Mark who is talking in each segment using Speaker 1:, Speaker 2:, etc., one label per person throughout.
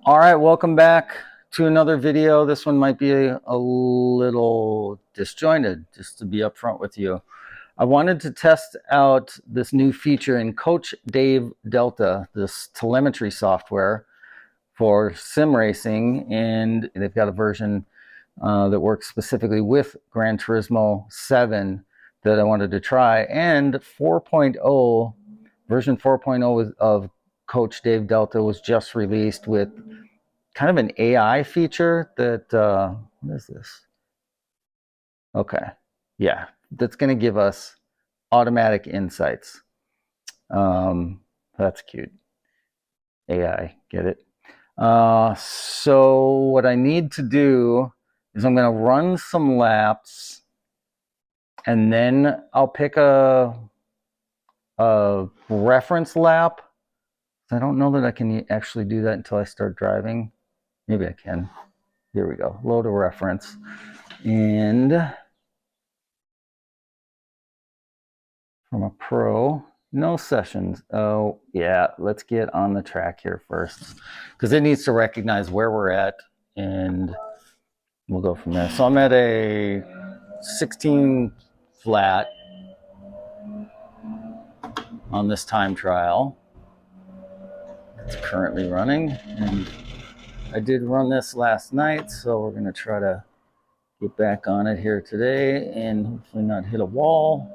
Speaker 1: All right, welcome back to another video. This one might be a little disjointed, just to be upfront with you. I wanted to test out this new feature in Coach Dave Delta, this telemetry software for sim racing, and they've got a version that works specifically with Gran Turismo 7 that I wanted to try, and 4.0, version 4.0 of Coach Dave Delta was just released with kind of an AI feature that, what is this? Okay, yeah, that's going to give us automatic insights. That's cute. AI, get it? So what I need to do is I'm going to run some laps, and then I'll pick a reference lap. I don't know that I can actually do that until I start driving. Maybe I can. Here we go. Load a reference. And from a pro, no sessions. Oh, yeah. Let's get on the track here first because it needs to recognize where we're at, and we'll go from there. So I'm at a 16 flat on this time trial. It's currently running, and I did run this last night, so we're going to try to get back on it here today and hopefully not hit a wall.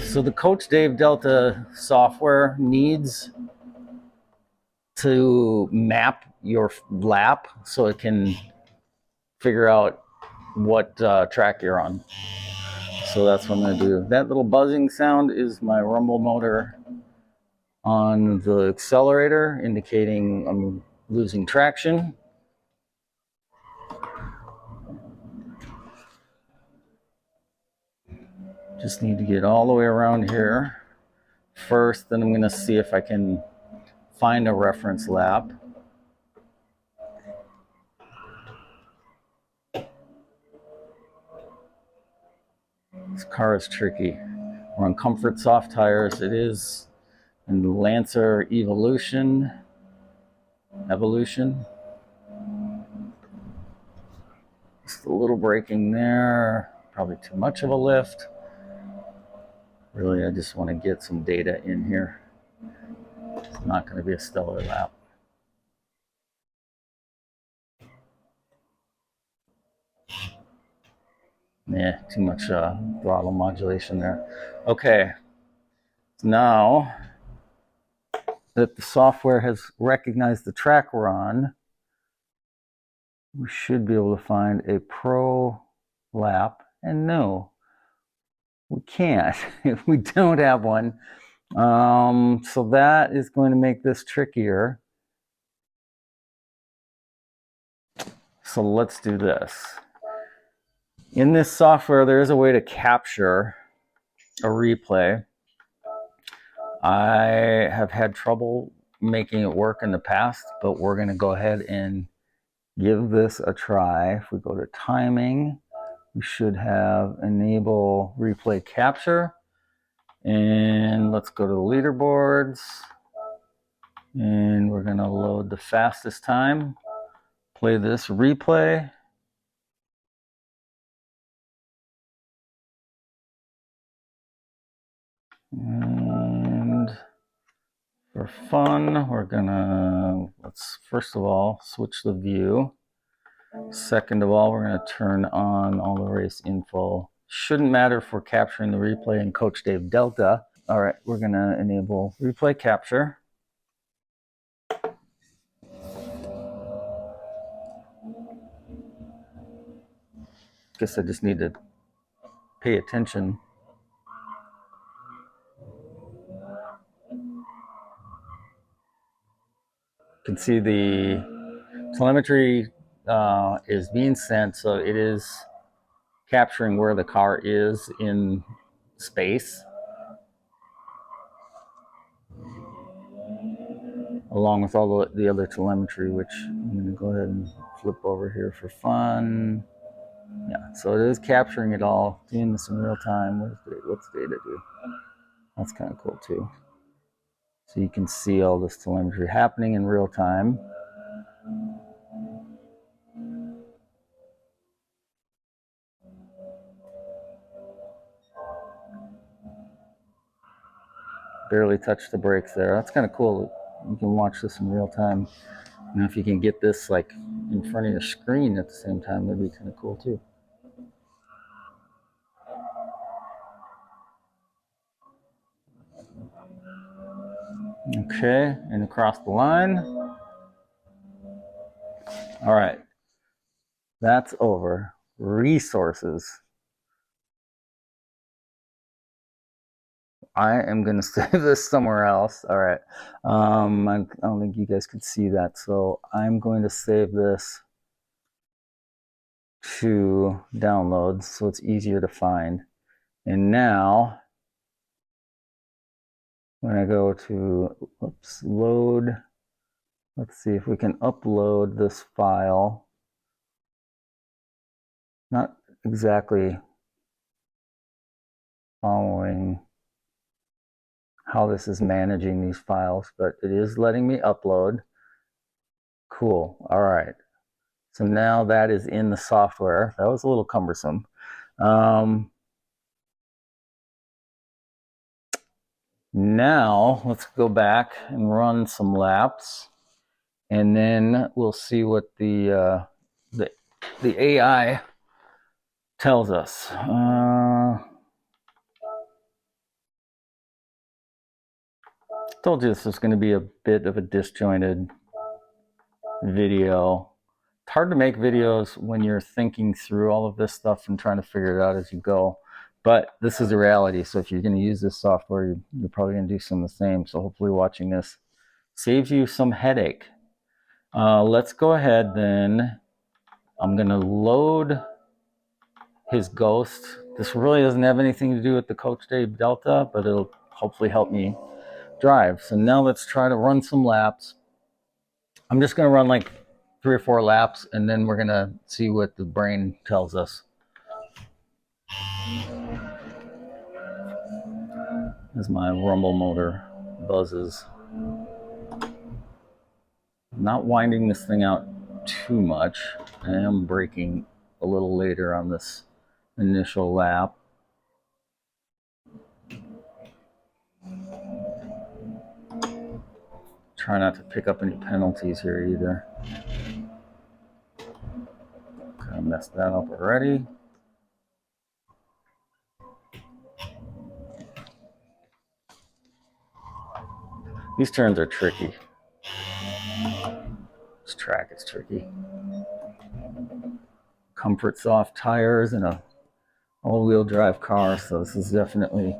Speaker 1: So the Coach Dave Delta software needs to map your lap so it can figure out what track you're on. So that's what I'm going to do. That little buzzing sound is my rumble motor on the accelerator, indicating I'm losing traction. Just need to get all the way around here first, then I'm going to see if I can find a reference lap. This car is tricky. We're on comfort soft tires. It is in the Lancer Evolution. Just a little braking there. Probably too much of a lift. Really, I just want to get some data in here. It's not going to be a stellar lap. Yeah, too much throttle modulation there. Okay, now that the software has recognized the track we're on, we should be able to find a pro lap. And no, we can't. We don't have one. So that is going to make this trickier. So let's do this. In this software, there is a way to capture a replay. I have had trouble making it work in the past, but we're going to go ahead and give this a try. If we go to timing, we should have enable replay capture. And let's go to the leaderboards. And we're going to load the fastest time. Play this replay. And for fun, we're gonna, let's first of all switch the view. Second of all, we're gonna turn on all the race info. Shouldn't matter if we're capturing the replay in Coach Dave Delta. All right, we're gonna enable replay capture. Guess I just need to pay attention. You can see the telemetry is being sent, so it is capturing where the car is in space, along with all the other telemetry, which I'm going to go ahead and flip over here for fun. Yeah, so it is capturing it all, doing this in real time. What's data do? That's kind of cool too. So you can see all this telemetry happening in real time. Barely touched the brakes there. That's kind of cool. You can watch this in real time. And if you can get this like in front of your screen at the same time, that'd be kind of cool too. Okay, and across the line. All right, that's over. Resources. I am going to save this somewhere else. All right. I don't think you guys could see that. So I'm going to save this to downloads so it's easier to find. And now when I go to load, let's see if we can upload this file. Not exactly following how this is managing these files, but it is letting me upload. Cool. All right. So now that is in the software. That was a little cumbersome. Now let's go back and run some laps, and then we'll see what the AI tells us. Told you this was going to be a bit of a disjointed video. It's hard to make videos when you're thinking through all of this stuff and trying to figure it out as you go. But this is the reality. So if you're going to use this software, you're probably going to do some of the same. So hopefully watching this saves you some headache. Let's go ahead then. I'm going to load his Ghost. This really doesn't have anything to do with the Coach Day Delta, but it'll hopefully help me drive. So now let's try to run some laps. I'm just going to run like 3 or 4 laps, and then we're going to see what the brain tells us. As my rumble motor buzzes. I'm not winding this thing out too much. I am braking a little later on this initial lap. Try not to pick up any penalties here either. Kind of messed that up already. These turns are tricky. This track is tricky. Comfort soft tires and a all-wheel drive car, so this is definitely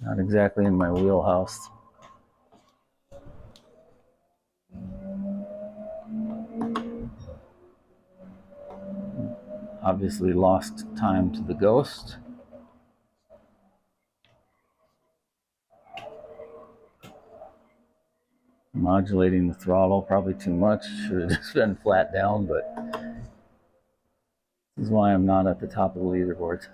Speaker 1: not exactly in my wheelhouse. Obviously lost time to the Ghost. Modulating the throttle probably too much. Should have just been flat down, but this is why I'm not at the top of the leaderboards.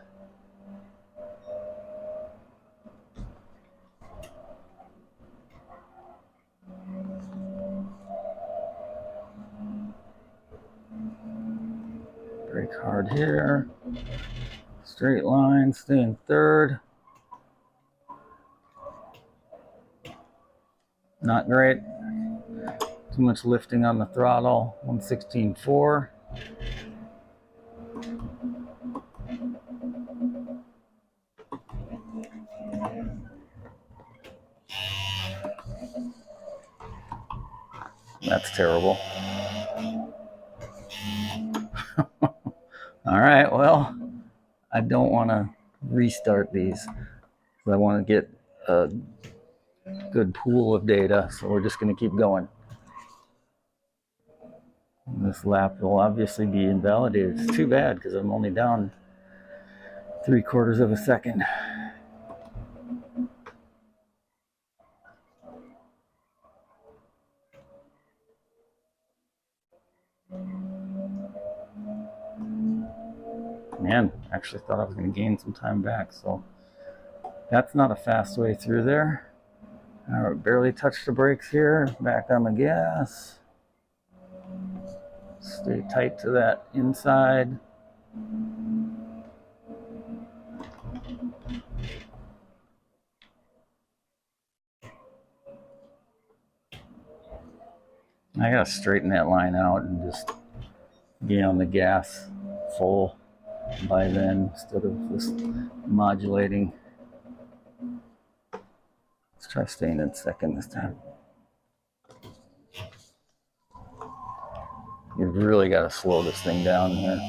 Speaker 1: Brake hard here. Straight line, stay in third. Not great. Too much lifting on the throttle. 116.4. That's terrible. All right, well, I don't want to restart these. I want to get a good pool of data, so we're just going to keep going. And this lap will obviously be invalidated. It's too bad because I'm only down 3/4 of a second. Man, I actually thought I was going to gain some time back, so that's not a fast way through there. All right, barely touched the brakes here. Back on the gas. Stay tight to that inside. I gotta straighten that line out and just be on the gas full by then instead of just modulating. Let's try staying in second this time. You really got to slow this thing down here.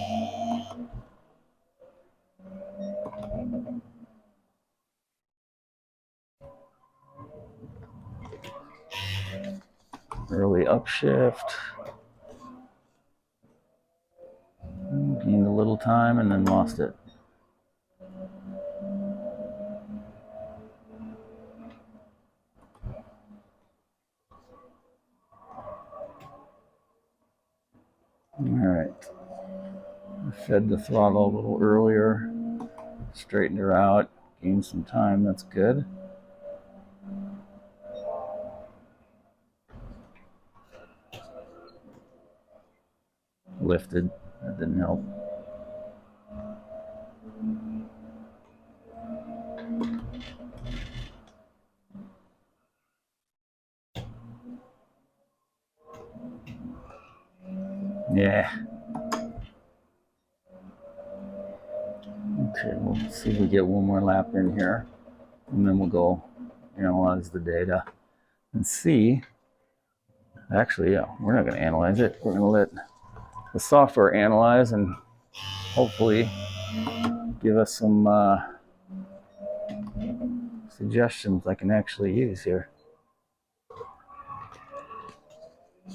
Speaker 1: Early upshift. Gained a little time and then lost it. All right. I fed the throttle a little earlier. Straightened her out. Gained some time. That's good. Lifted. That didn't help. Yeah. Okay, we'll see if we get one more lap in here. And then we'll go analyze the data and see. Actually, yeah, we're not going to analyze it. We're going to let the software analyze and hopefully give us some suggestions I can actually use here.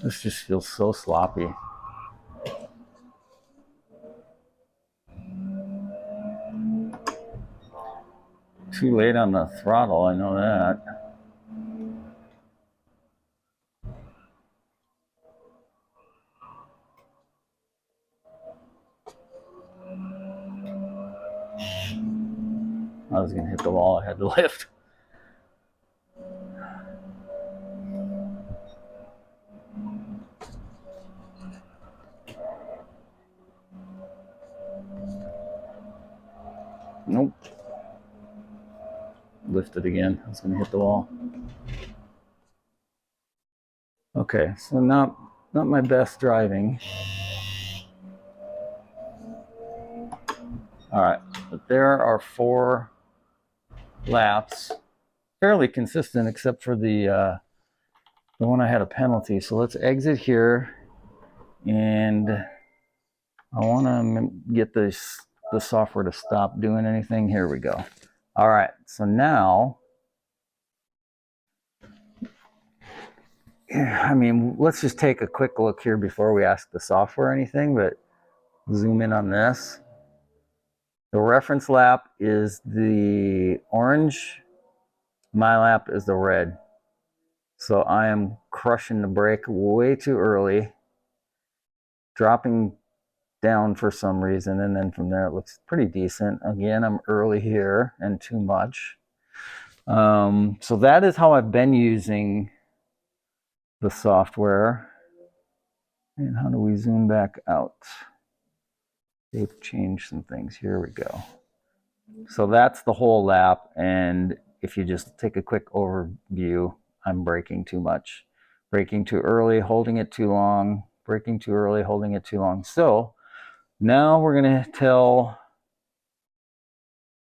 Speaker 1: This just feels so sloppy. Too late on the throttle, I know that. I was gonna hit the wall, I had to lift. Nope. Lifted again, I was gonna hit the wall. Okay, so not my best driving. All right, but there are 4 laps, fairly consistent except for the one I had a penalty. So let's exit here, and I want to get the software to stop doing anything. Here we go. All right, so now, I mean, let's just take a quick look here before we ask the software anything, but zoom in on this. The reference lap is the orange, my lap is the red. So I am crushing the brake way too early, dropping down for some reason, and then from there it looks pretty decent. Again, I'm early here and too much. So that is how I've been using the software. And how do we zoom back out? They've changed some things. Here we go. So that's the whole lap, and if you just take a quick overview, I'm braking too much. Braking too early, holding it too long, braking too early, holding it too long. So now we're going to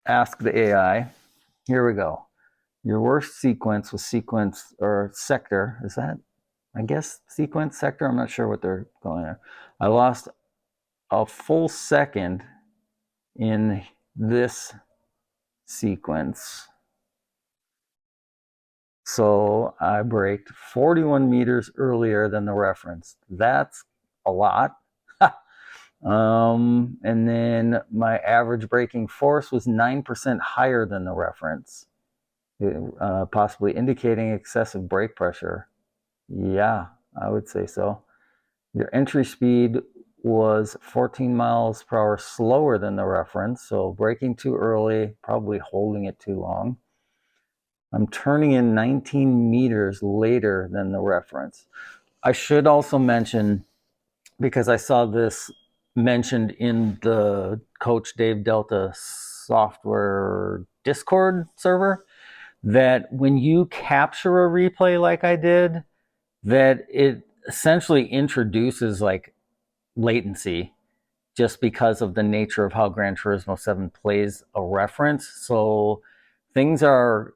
Speaker 1: ask the AI. Here we go. Your worst sequence was sequence or sector. Is that, I guess, sequence, sector? I'm not sure what they're calling it. I lost a full second in this sequence. So I braked 41 meters earlier than the reference. That's a lot. And then my average braking force was 9% higher than the reference, possibly indicating excessive brake pressure. Yeah, I would say so. Your entry speed was 14 miles per hour slower than the reference, so braking too early, probably holding it too long. I'm turning in 19 meters later than the reference. I should also mention, because I saw this mentioned in the Coach Dave Delta software Discord server, that when you capture a replay like I did, that it essentially introduces like latency just because of the nature of how Gran Turismo 7 plays a reference. So things are,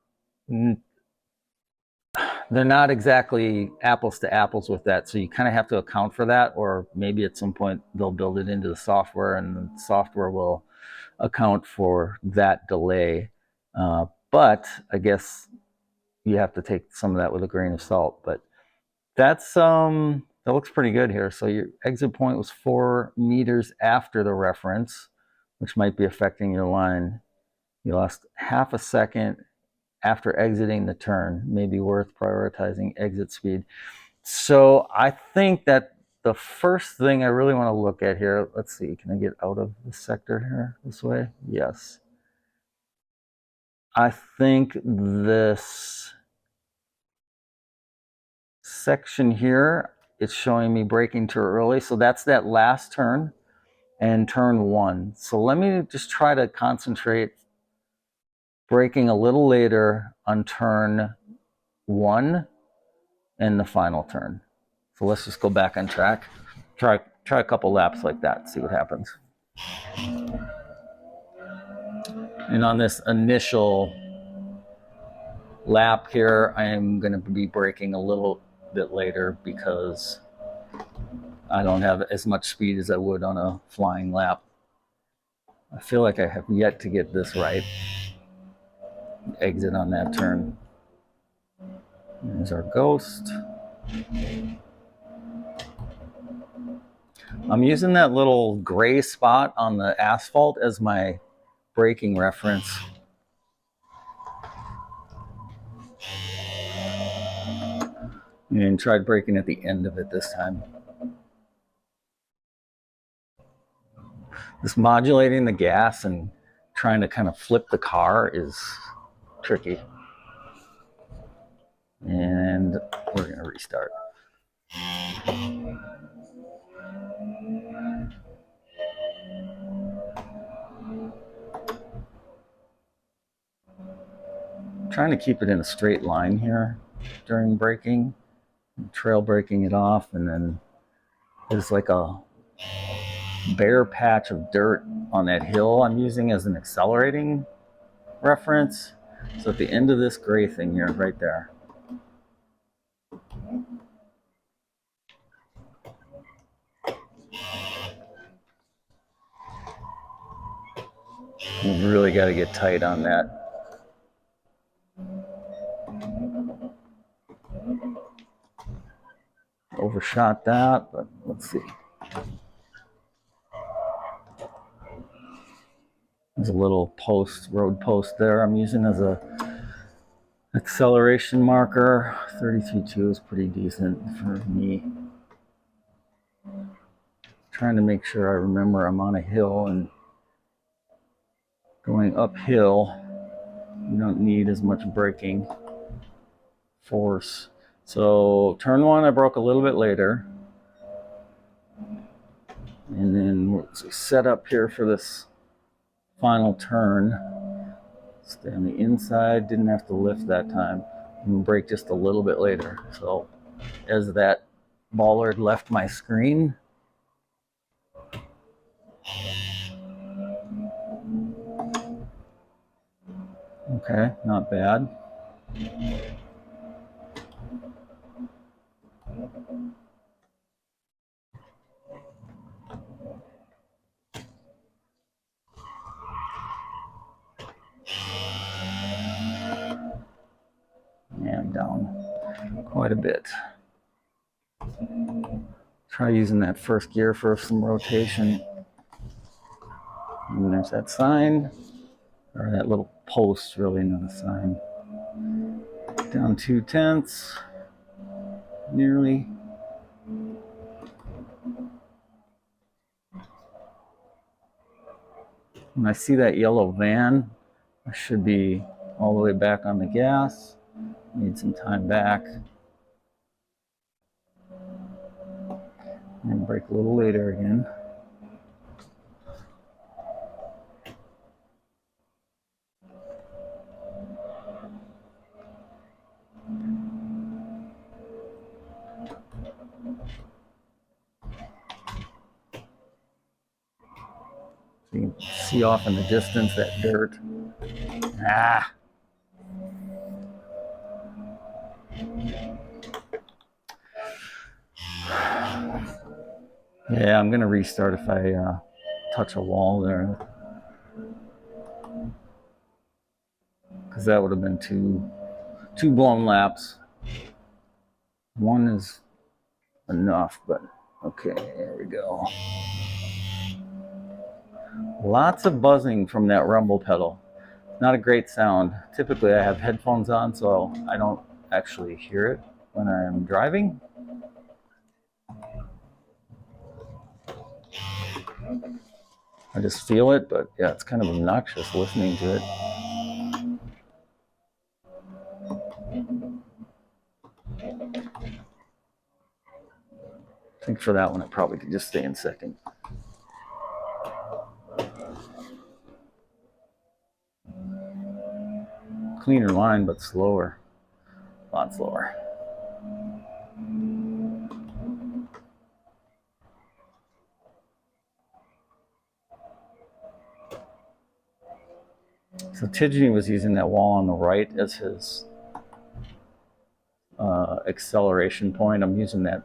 Speaker 1: they're not exactly apples to apples with that. So you kind of have to account for that, or maybe at some point they'll build it into the software and the software will account for that delay. But I guess you have to take some of that with a grain of salt. But that's that looks pretty good here. So your exit point was 4 meters after the reference, which might be affecting your line. You lost half a second after exiting the turn. May be worth prioritizing exit speed. So I think that the first thing I really want to look at here, let's see, can I get out of the sector here this way? Yes. I think this section here, it's showing me braking too early. So that's that last turn and turn 1. So let me just try to concentrate braking a little later on turn 1 and the final turn. So let's just go back on track. Try a couple laps like that, see what happens. And on this initial lap here, I am going to be braking a little bit later because I don't have as much speed as I would on a flying lap. I feel like I have yet to get this right. Exit on that turn. There's our ghost. I'm using that little gray spot on the asphalt as my braking reference. And tried braking at the end of it this time. This modulating the gas and trying to kind of flip the car is tricky. And we're going to restart. I'm trying to keep it in a straight line here during braking, trail braking it off, and then there's like a bare patch of dirt on that hill I'm using as an accelerating reference. So at the end of this gray thing here, right there. You really got to get tight on that. Overshot that, but let's see. There's a little post, road post there I'm using as a acceleration marker. 33.2 is pretty decent for me. Trying to make sure I remember I'm on a hill, and going uphill, you don't need as much braking force. So turn 1, I broke a little bit later. And then we'll set up here for this final turn. Stay on the inside, didn't have to lift that time. I'm gonna brake just a little bit later. So as that bollard left my screen, okay, not bad. Yeah, I'm down quite a bit. Try using that first gear for some rotation. And there's that sign, or that little post, really, not a sign. Down 2/10, nearly. When I see that yellow van, I should be all the way back on the gas. Need some time back. And brake a little later again. So you can see off in the distance that dirt. Ah! Yeah, I'm gonna restart if I touch a wall there, because that would have been two blown laps. One is enough, but okay, there we go. Lots of buzzing from that rumble pedal. Not a great sound. Typically I have headphones on, so I don't actually hear it when I'm driving. I just feel it, but yeah, it's kind of obnoxious listening to it. I think for that one, it probably could just stay in second. Cleaner line, but slower. A lot slower. So Tidgeny was using that wall on the right as his acceleration point. I'm using that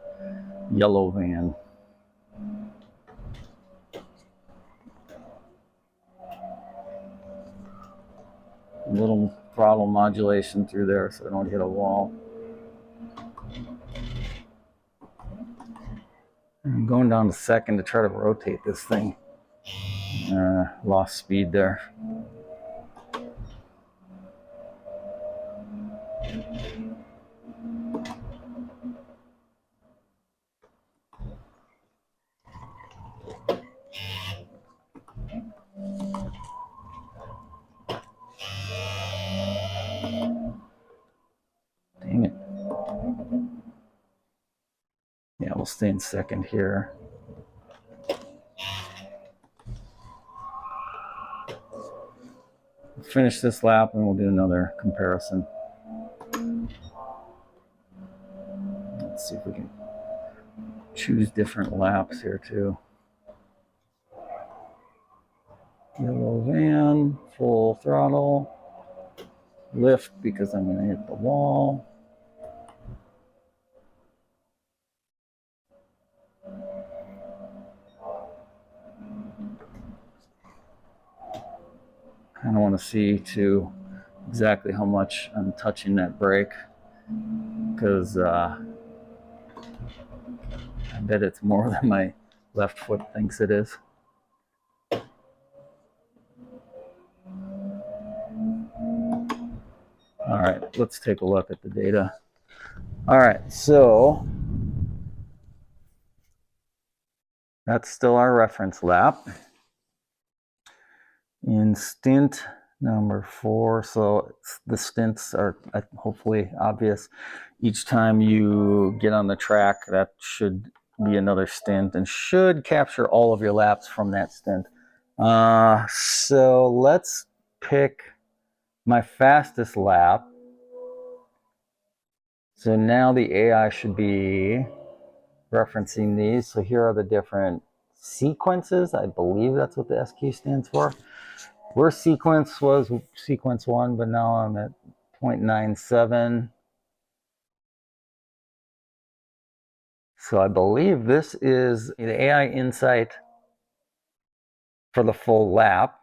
Speaker 1: yellow van. A little throttle modulation through there so I don't hit a wall. I'm going down to second to try to rotate this thing. Lost speed there. Dang it. Yeah, we'll stay in second here. We'll finish this lap and we'll do another comparison. Let's see if we can choose different laps here too. Yellow van, full throttle, lift because I'm going to hit the wall. Kind of want to see too exactly how much I'm touching that brake, because I bet it's more than my left foot thinks it is. All right, let's take a look at the data. All right, so that's still our reference lap. In stint number 4, so the stints are hopefully obvious. Each time you get on the track, that should be another stint and should capture all of your laps from that stint. So let's pick my fastest lap. So now the AI should be referencing these. So here are the different sequences. I believe that's what the SQ stands for. Worst sequence was sequence 1, but now I'm at 0.97. So I believe this is the AI insight for the full lap.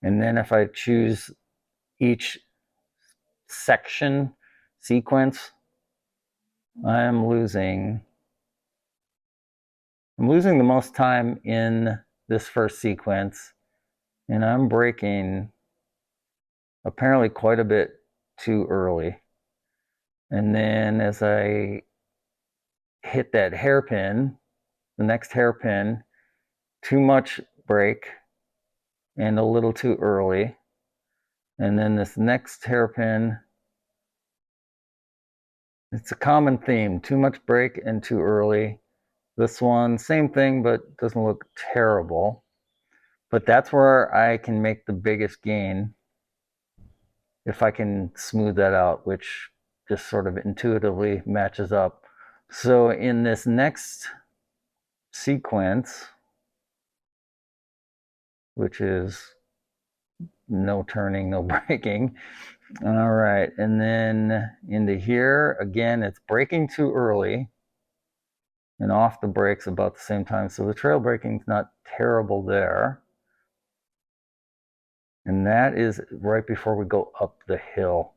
Speaker 1: And then if I choose each section sequence, I'm losing the most time in this first sequence, and I'm braking apparently quite a bit too early. And then as I hit that hairpin, the next hairpin, too much brake and a little too early. And then this next hairpin, it's a common theme, too much brake and too early. This one, same thing, but doesn't look terrible. But that's where I can make the biggest gain if I can smooth that out, which just sort of intuitively matches up. So in this next sequence, which is no turning, no braking. All right, and then into here, again, it's braking too early and off the brakes about the same time. So the trail braking's not terrible there. And that is right before we go up the hill,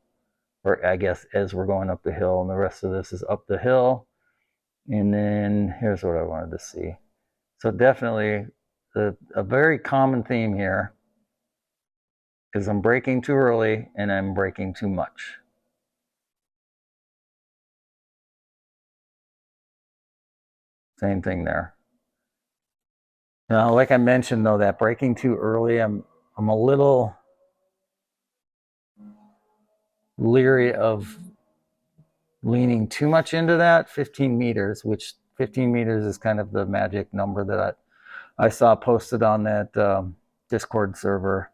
Speaker 1: or I guess as we're going up the hill, and the rest of this is up the hill. And then here's what I wanted to see. So definitely a very common theme here is I'm braking too early and I'm braking too much. Same thing there. Now, like I mentioned though, that braking too early, I'm a little leery of leaning too much into that 15 meters, which 15 meters is kind of the magic number that I saw posted on that Discord server.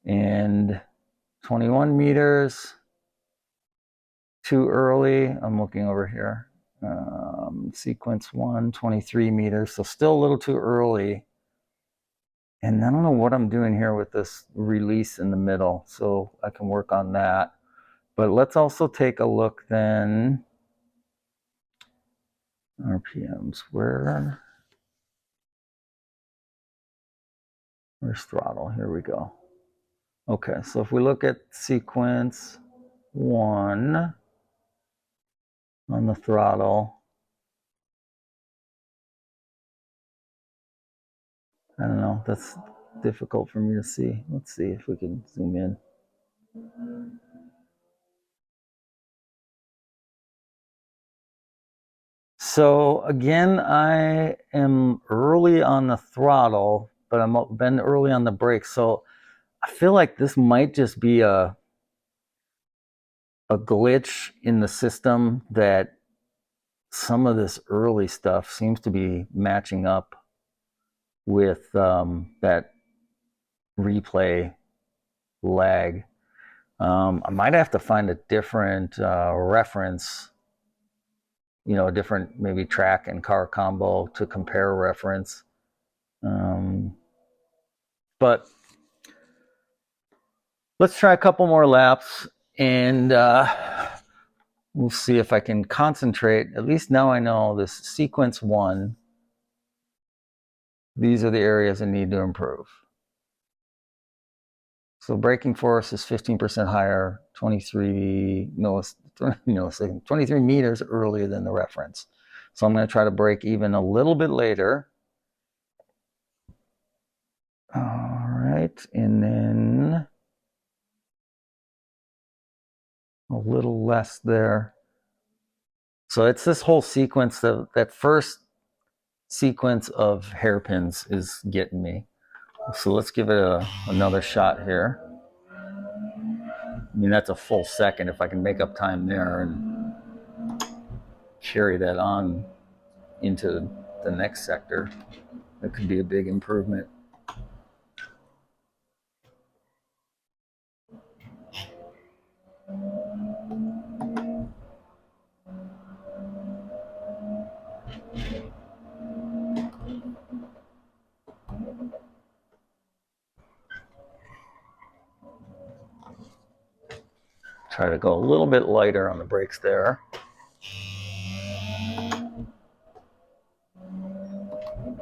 Speaker 1: And 21 meters too early. I'm looking over here. Sequence 1, 23 meters. So still a little too early. And I don't know what I'm doing here with this release in the middle. So I can work on that. But let's also take a look then. RPMs, where's throttle? Here we go. Okay, so if we look at sequence 1 on the throttle, I don't know, that's difficult for me to see. Let's see if we can zoom in. So again, I am early on the throttle, but I've been early on the brakes. So I feel like this might just be a glitch in the system, that some of this early stuff seems to be matching up with that replay lag. I might have to find a different reference, a different maybe track and car combo to compare reference. But let's try a couple more laps, and we'll see if I can concentrate. At least now I know this sequence 1. These are the areas I need to improve. So braking force is 15% higher, 23 meters earlier than the reference. So I'm going to try to brake even a little bit later. All right, and then a little less there. So it's this whole sequence, that first sequence of hairpins is getting me. So let's give it another shot here. I mean, that's a full second. If I can make up time there and carry that on into the next sector, that could be a big improvement. Try to go a little bit lighter on the brakes there.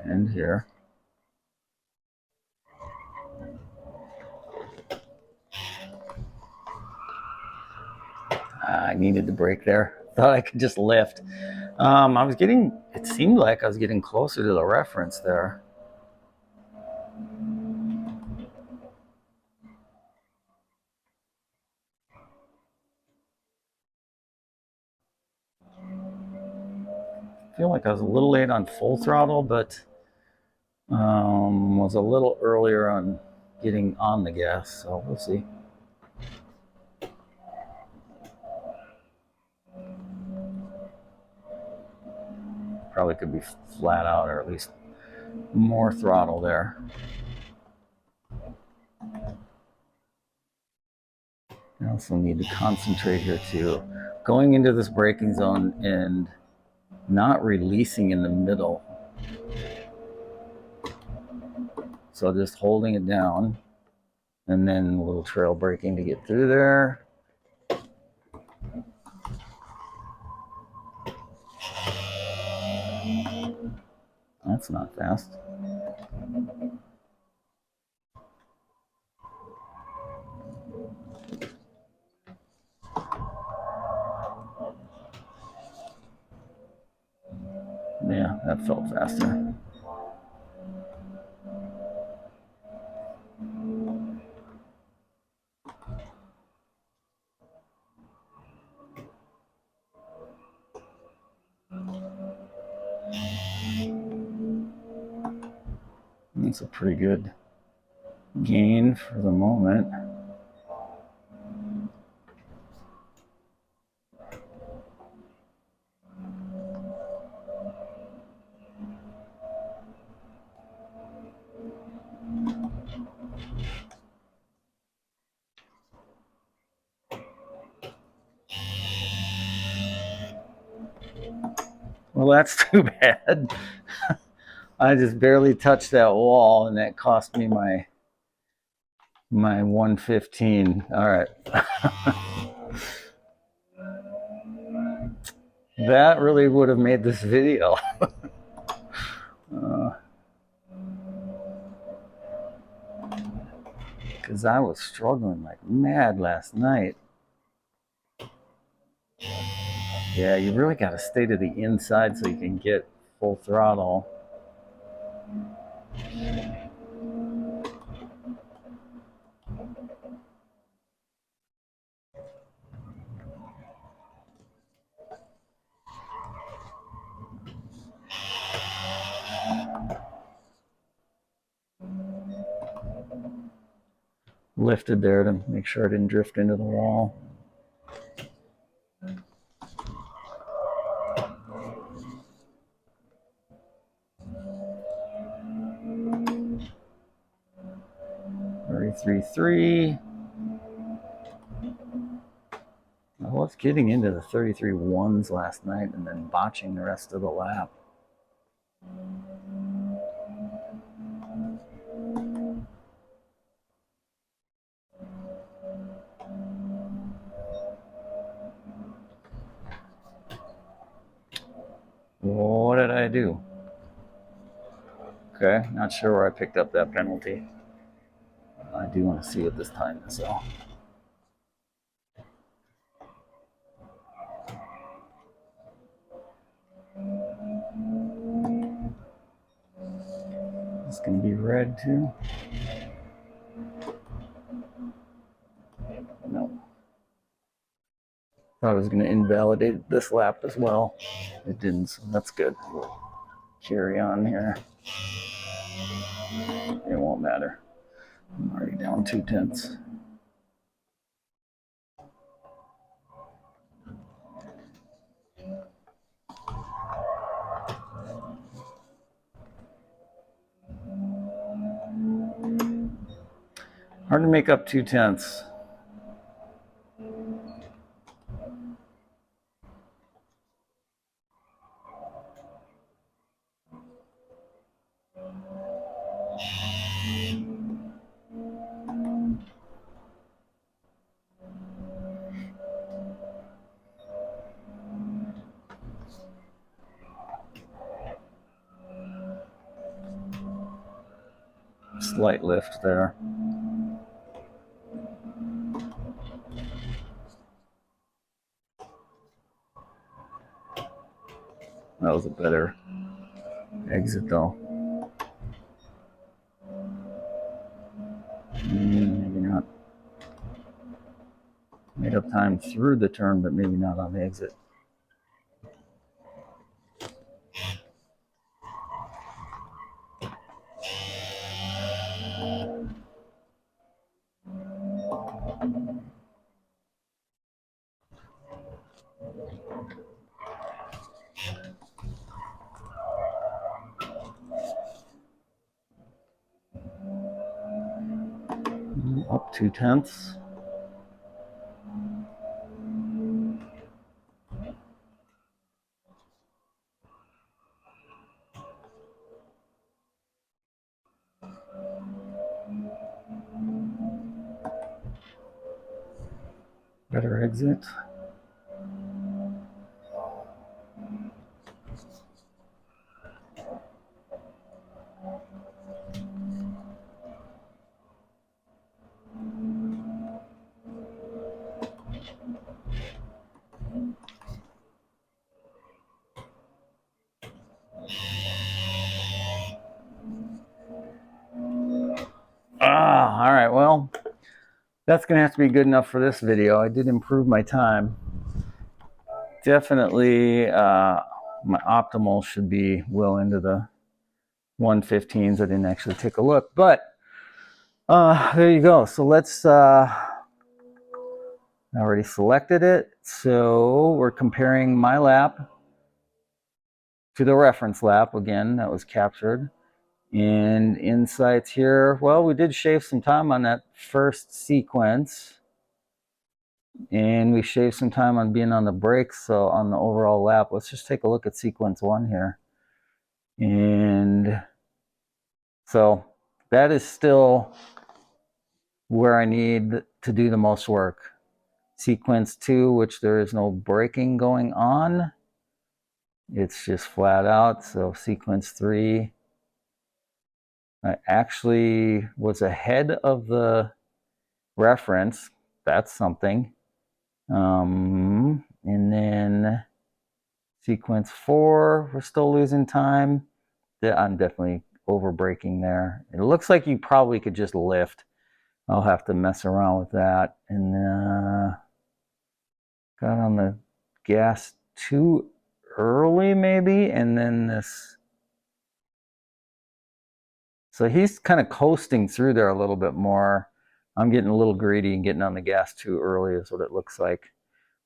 Speaker 1: And here. I needed the brake there. Thought I could just lift. It seemed like I was getting closer to the reference there. I feel like I was a little late on full throttle, but was a little earlier on getting on the gas, so we'll see. probably could be flat out, or at least more throttle there. I also need to concentrate here too. Going into this braking zone and not releasing in the middle. So just holding it down and then a little trail braking to get through there. That's not fast. Yeah, that felt faster. That's a pretty good gain for the moment. Well, that's too bad. I just barely touched that wall, and that cost me my 115. All right. That really would have made this video. Because I was struggling like mad last night. Yeah, you really got to stay to the inside so you can get full throttle. Lifted there to make sure I didn't drift into the wall. .333. I was getting into the 33.1s last night and then botching the rest of the lap. What did I do? Okay, not sure where I picked up that penalty. I do want to see what this time is, though. It's going to be red, too. No. Thought I was going to invalidate this lap as well. It didn't, so that's good. We'll carry on here. It won't matter. I'm already down 0.2. Hard to make up 0.2. Slight lift there. That was a better exit, though. Maybe not. Made up time through the turn, but maybe not on the exit. 2/10. Better exit. All right, well, that's gonna have to be good enough for this video. I did improve my time. Definitely my optimal should be well into the 115s. I didn't actually take a look, but there you go. So let's I already selected it, so we're comparing my lap to the reference lap again that was captured. And insights here, well, we did shave some time on that first sequence, and we shaved some time on being on the brakes. So on the overall lap, let's just take a look at sequence 1 here. And so that is still where I need to do the most work. Sequence 2, which there is no braking going on, it's just flat out. So sequence 3, I actually was ahead of the reference. That's something. And then sequence 4, we're still losing time. I'm definitely over braking there. It looks like you probably could just lift. I'll have to mess around with that. And got on the gas too early maybe, and then this. So he's kind of coasting through there a little bit more. I'm getting a little greedy and getting on the gas too early is what it looks like.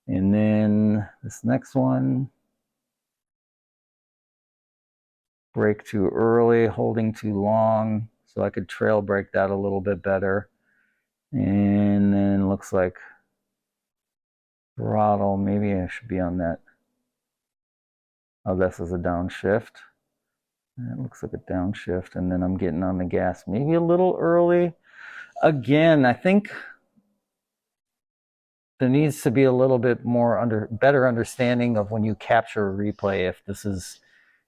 Speaker 1: And then this next one, brake too early, holding too long, so I could trail brake that a little bit better. And then looks like throttle, maybe I should be on that. Oh, this is a downshift. It looks like a downshift, and then I'm getting on the gas maybe a little early. Again, I think there needs to be a little bit more better understanding of when you capture a replay,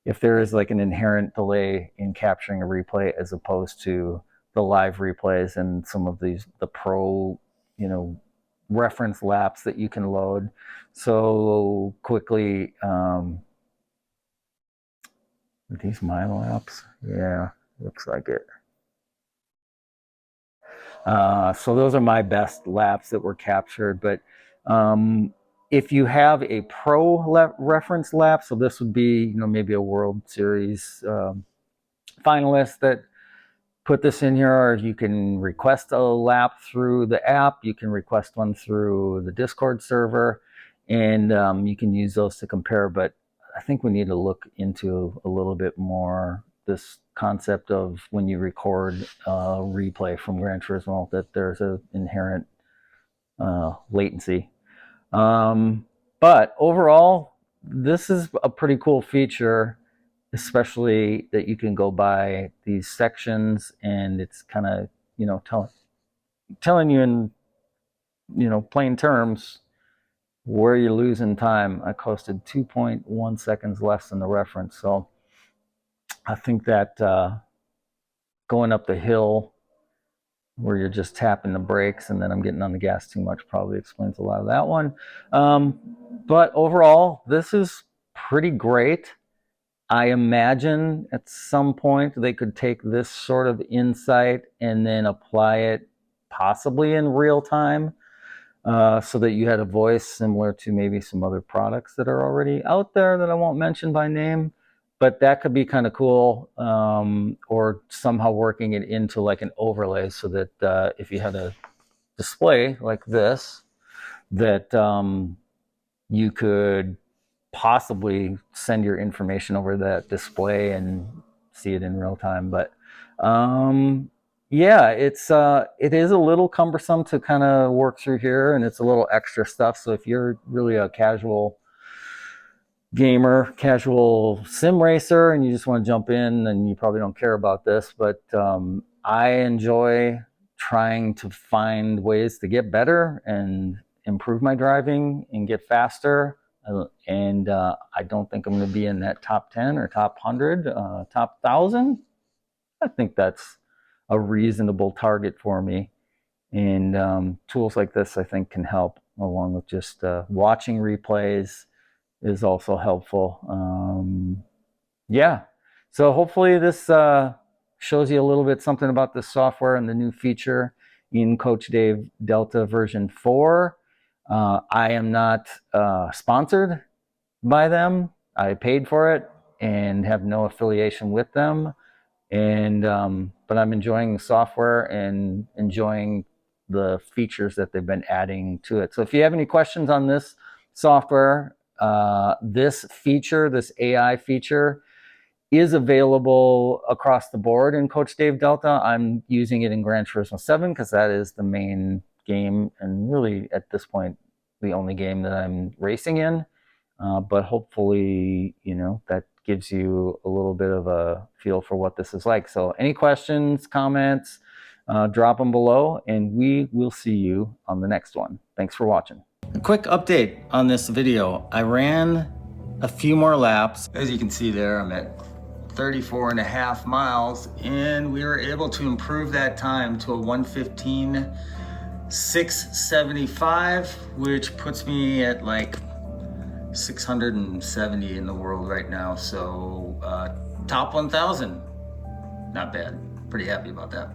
Speaker 1: if there is like an inherent delay in capturing a replay as opposed to the live replays and some of the pro, reference laps that you can load so quickly. Are these my laps? Yeah, looks like it. So those are my best laps that were captured. But if you have a pro reference lap, so this would be, maybe a World Series finalist that put this in here, or you can request a lap through the app. You can request one through the Discord server, and you can use those to compare. But I think we need to look into a little bit more this concept of when you record a replay from Gran Turismo, that there's an inherent latency. But overall, this is a pretty cool feature, especially that you can go by these sections, and it's kind of, telling you in, plain terms where you're losing time. I coasted 2.1 seconds less than the reference. So I think that going up the hill where you're just tapping the brakes and then I'm getting on the gas too much probably explains a lot of that one. But overall, this is pretty great. I imagine at some point they could take this sort of insight and then apply it possibly in real time, so that you had a voice similar to maybe some other products that are already out there that I won't mention by name. But that could be kind of cool, or somehow working it into like an overlay so that if you had a display like this, that you could possibly send your information over that display and see it in real time. But Yeah, it is a little cumbersome to kind of work through here, and it's a little extra stuff. So if you're really a casual gamer, casual sim racer, and you just want to jump in, then you probably don't care about this. But I enjoy trying to find ways to get better and improve my driving and get faster. And I don't think I'm going to be in that top 10 or top 100, top 1,000. I think that's a reasonable target for me. And tools like this, I think, can help, along with just watching replays is also helpful. Yeah. So hopefully this shows you a little bit something about the software and the new feature in Coach Dave Delta version 4. I am not sponsored by them. I paid for it and have no affiliation with them. And but I'm enjoying the software and enjoying the features that they've been adding to it. So if you have any questions on this software, this feature, this AI feature, is available across the board in Coach Dave Delta. I'm using it in Gran Turismo 7 because that is the main game, and really at this point the only game that I'm racing in. But hopefully, that gives you a little bit of a feel for what this is like. So any questions, comments, drop them below, and we will see you on the next one. Thanks for watching. A quick update on this video. I ran a few more laps. As you can see there, I'm at 34.5 miles, and we were able to improve that time to a 1:15.675, which puts me at like 670 in the world right now. So top 1,000, not bad. Pretty happy about that.